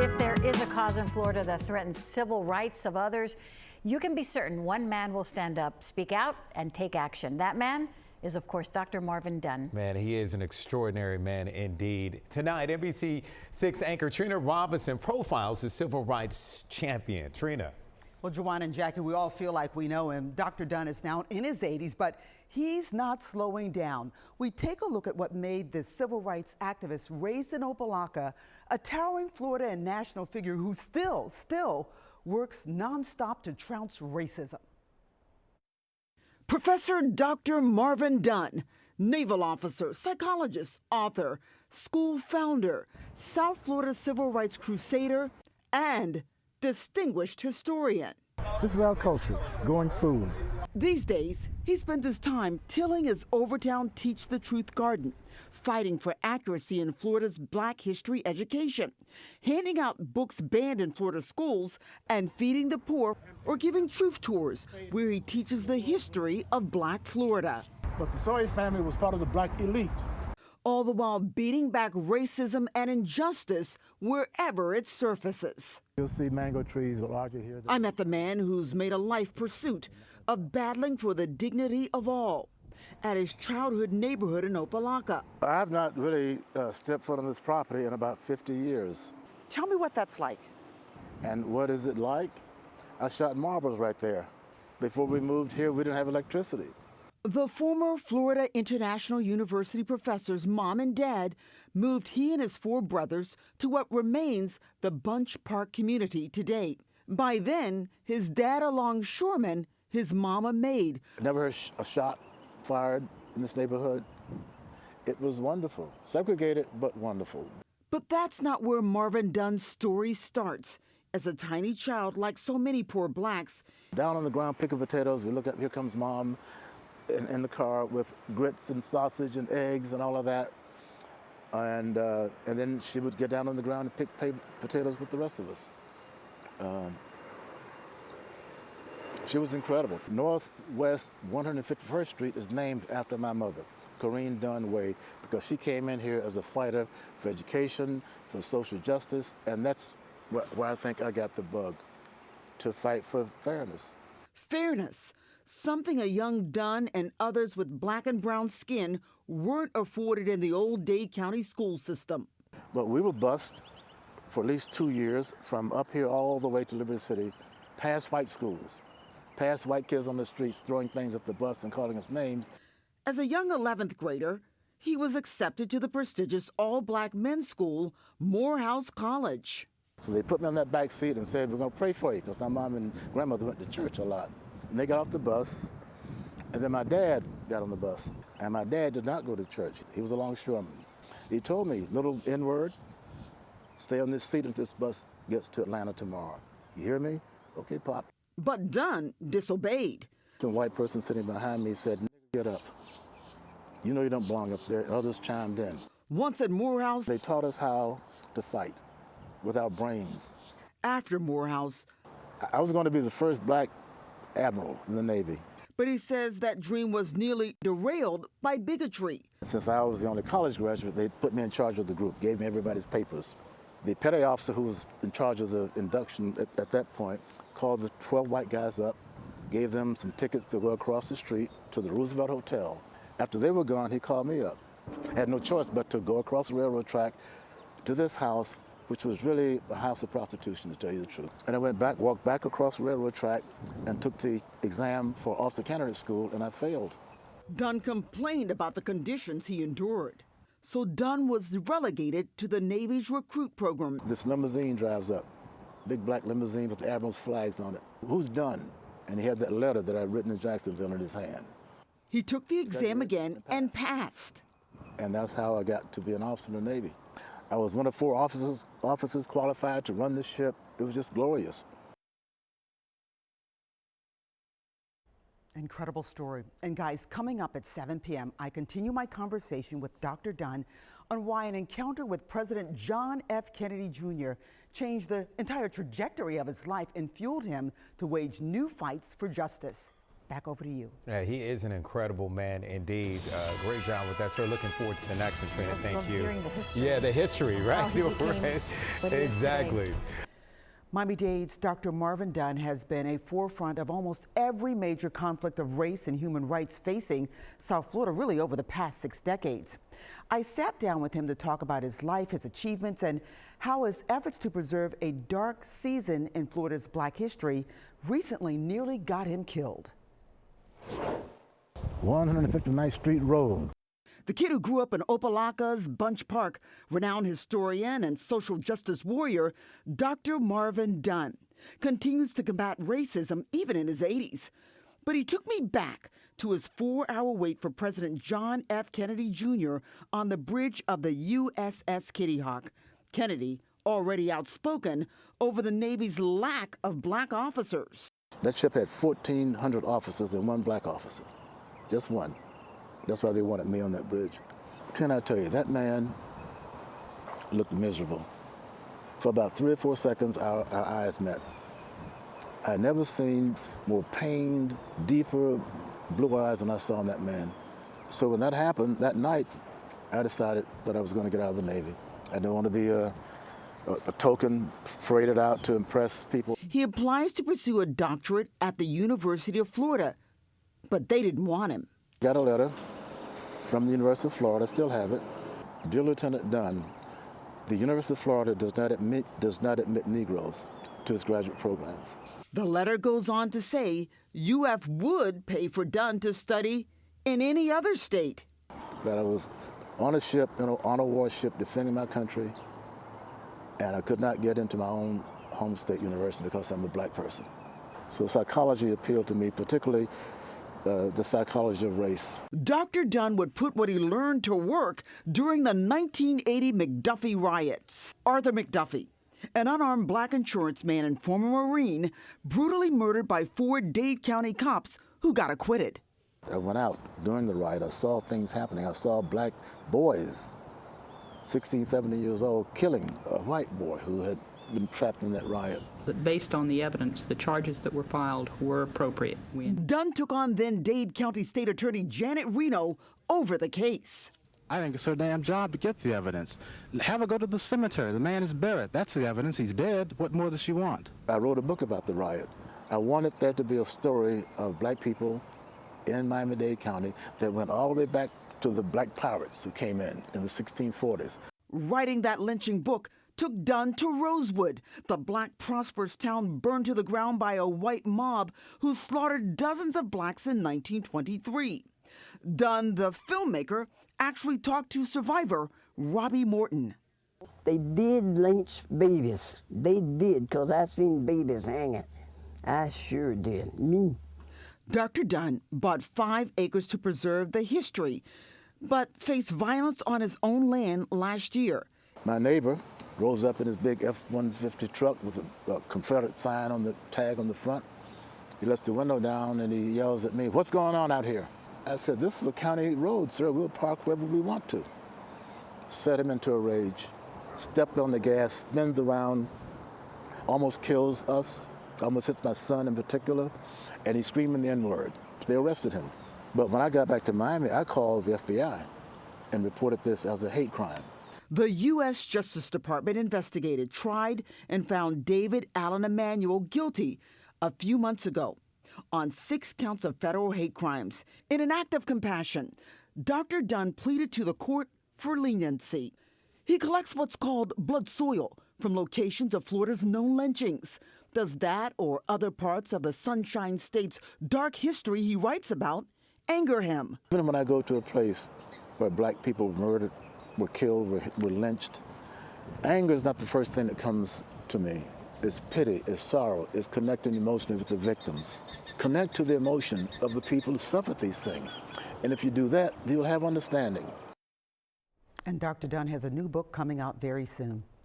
If there is a cause in Florida that threatens civil rights of others, you can be certain one man will stand up, speak out, and take action. That man is, of course, Dr. Marvin Dunn. Man, he is an extraordinary man indeed. Tonight, NBC6 anchor Trina Robinson profiles the civil rights champion. Trina. Well, Juwan and Jackie, we all feel like we know him. Dr. Dunn is now in his 80s, but he's not slowing down. We take a look at what made this civil rights activist raised in Opelika a towering Florida and national figure who still works nonstop to trounce racism. Professor Dr. Marvin Dunn, naval officer, psychologist, author, school founder, South Florida civil rights crusader, and distinguished historian. This is our culture, growing food. These days, he spends his time tilling his Overtown Teach the Truth garden, fighting for accuracy in Florida's Black history education, handing out books banned in Florida schools, and feeding the poor, or giving truth tours where he teaches the history of Black Florida. But the Sawyer family was part of the Black elite. All the while beating back racism and injustice wherever it surfaces. You'll see mango trees larger here. I met the man who's made a life pursuit of battling for the dignity of all at his childhood neighborhood in Opelika. I've not really stepped foot on this property in about 50 years. Tell me what that's like. And what is it like? I shot marbles right there. Before we moved here, we didn't have electricity. The former Florida International University professor's mom and dad moved he and his 4 brothers to what remains the Bunch Park community today. By then, his dad a longshoreman, his mom a maid. Never heard a shot fired in this neighborhood. It was wonderful. Segregated, but wonderful. But that's not where Marvin Dunn's story starts. As a tiny child, like so many poor blacks. Down on the ground picking potatoes, we look up, here comes mom in the car with grits and sausage and eggs and all of that. And then she would get down on the ground and pick potatoes with the rest of us. She was incredible. Northwest 151st Street is named after my mother, Marvin Dunn Way, because she came in here as a fighter for education, for social justice, and that's where I think I got the bug, to fight for fairness. Fairness, something a young Dunn and others with black and brown skin weren't afforded in the old Dade County school system. But we were bused for at least 2 years from up here all the way to Liberty City, past white schools, past white kids on the streets throwing things at the bus and calling us names. As a young 11th grader, he was accepted to the prestigious all-black men's school, Morehouse College. So they put me on that back seat and said, we're going to pray for you, because my mom and grandmother went to church a lot. And they got off the bus, and then my dad got on the bus. And my dad did not go to church. He was a longshoreman. He told me, little N-word, stay on this seat if this bus gets to Atlanta tomorrow. You hear me? Okay, Pop. But Dunn disobeyed. Some white person sitting behind me said, get up. You know you don't belong up there. Others chimed in. Once at Morehouse, they taught us how to fight with our brains. After Morehouse, I was going to be the first black admiral in the Navy. But he says that dream was nearly derailed by bigotry. Since I was the only college graduate, they put me in charge of the group, gave me everybody's papers. The petty officer who was in charge of the induction at that point called the 12 white guys up, gave them some tickets to go across the street to the Roosevelt Hotel. After they were gone, he called me up. I had no choice but to go across the railroad track to this house, which was really a house of prostitution, to tell you the truth. And I went back, walked back across the railroad track and took the exam for officer candidate school, and I failed. Dunn complained about the conditions he endured. So Dunn was relegated to the Navy's recruit program. This limousine drives up, big black limousine with the admiral's flags on it. Who's Dunn? And he had that letter that I'd written in Jacksonville in his hand. He took the exam again and passed. And that's how I got to be an officer in the Navy. I was one of 4 officers qualified to run this ship. It was just glorious. Incredible story. And guys, coming up at 7 p.m., I continue my conversation with Dr. Dunn on why an encounter with President John F. Kennedy Jr. changed the entire trajectory of his life and fueled him to wage new fights for justice. back over to you. Yeah, he is an incredible man indeed. Great job with that, sir. Looking forward to the next one, Trina. Thank love you. hearing the history. Yeah, the history, right? How he became Right. what he is Exactly. today. Miami-Dade's Dr. Marvin Dunn has been a forefront of almost every major conflict of race and human rights facing South Florida really over the past 6 decades. I sat down with him to talk about his life, his achievements, and how his efforts to preserve a dark season in Florida's Black history recently nearly got him killed. 159th Street Road. The kid who grew up in Opelika's Bunch Park, renowned historian and social justice warrior, Dr. Marvin Dunn, continues to combat racism even in his 80s. But he took me back to his 4-hour wait for President John F. Kennedy Jr. on the bridge of the USS Kitty Hawk. Kennedy, already outspoken over the Navy's lack of black officers. That ship had 1,400 officers and 1 black officer, just 1. That's why they wanted me on that bridge. Can I tell you, that man looked miserable. For about 3 or 4 seconds, our eyes met. I had never seen more pained, deeper blue eyes than I saw in that man. So when that happened, that night, I decided that I was going to get out of the Navy. I didn't want to be a token paraded out to impress people. He applies to pursue a doctorate at the University of Florida, but they didn't want him. Got a letter from the University of Florida, still have it. Dear Lieutenant Dunn, the University of Florida does not admit Negroes to its graduate programs. The letter goes on to say UF would pay for Dunn to study in any other state. That I was on a ship, on a warship, defending my country, and I could not get into my own home state university because I'm a black person. So psychology appealed to me, particularly the psychology of race. Dr. Dunn would put what he learned to work during the 1980 McDuffie riots. Arthur McDuffie, an unarmed black insurance man and former Marine, brutally murdered by 4 Dade County cops who got acquitted. I went out during the riot. I saw things happening. I saw black boys, 16, 17 years old, killing a white boy who had been trapped in that riot. But based on the evidence, the charges that were filed were appropriate. Dunn took on then Dade County State Attorney Janet Reno over the case. I think it's her damn job to get the evidence. Have her go to the cemetery. The man is buried. That's the evidence. He's dead. What more does she want? I wrote a book about the riot. I wanted there to be a story of black people in Miami-Dade County that went all the way back to the black pirates who came in the 1640s. Writing that lynching book took Dunn to Rosewood, the black prosperous town burned to the ground by a white mob who slaughtered dozens of blacks in 1923. Dunn, the filmmaker, actually talked to survivor Robbie Morton. They did lynch babies. They did, because I seen babies hanging. I sure did. Me. Dr. Dunn bought 5 acres to preserve the history, but faced violence on his own land last year. My neighbor rolls up in his big F-150 truck with a Confederate sign on the tag on the front. He lets the window down and he yells at me, "What's going on out here?" I said, "This is a county road, sir. We'll park wherever we want to." Set him into a rage, stepped on the gas, spins around, almost kills us, almost hits my son in particular, and he's screaming the N-word. They arrested him. But when I got back to Miami, I called the FBI and reported this as a hate crime. The U.S. Justice Department investigated, tried, and found David Allen Emanuel guilty a few months ago on 6 counts of federal hate crimes. In an act of compassion, Dr. Dunn pleaded to the court for leniency. He collects what's called blood soil from locations of Florida's known lynchings. Does that or other parts of the Sunshine State's dark history he writes about anger him? Even when I go to a place where black people were murdered, were killed, were lynched, anger is not the first thing that comes to me. It's pity, it's sorrow, it's connecting emotionally with the victims. Connect to the emotion of the people who suffered these things. And if you do that, you'll have understanding. And Dr. Dunn has a new book coming out very soon.